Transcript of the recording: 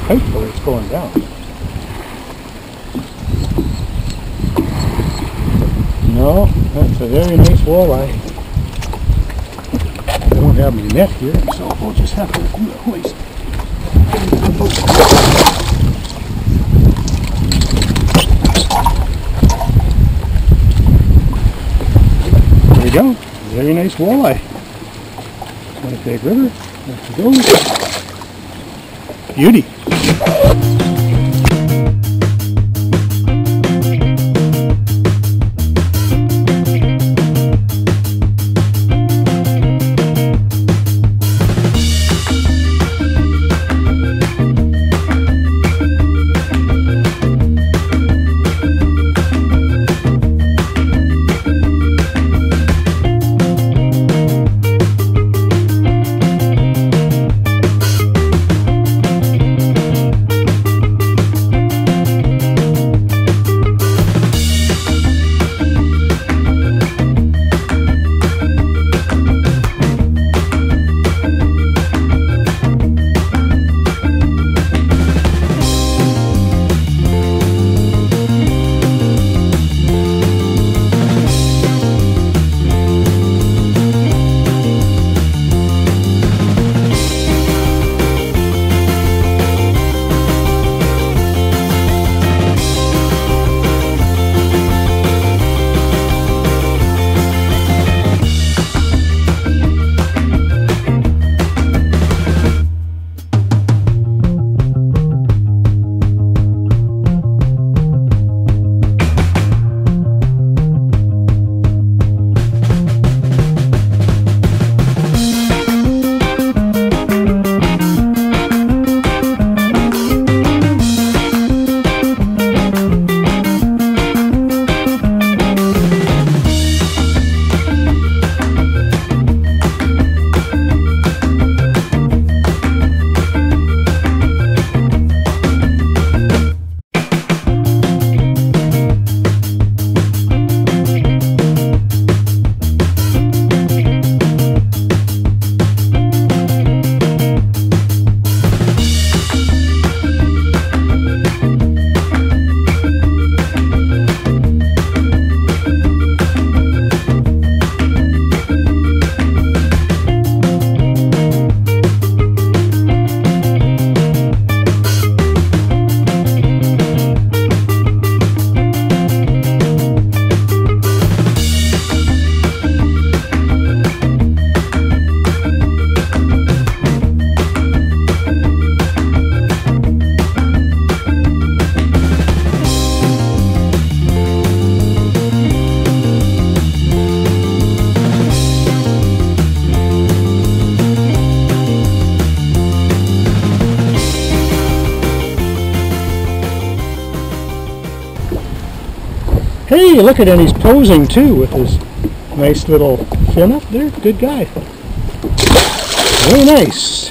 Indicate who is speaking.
Speaker 1: height the way it's going down. No, that's a very nice walleye. I don't have my net here, so we'll just have to hoist. There we go. Very nice walleye. Winnipeg River. There she goes. Beauty. Hey, look at him, he's posing too with his nice little fin up there. Good guy. Very nice.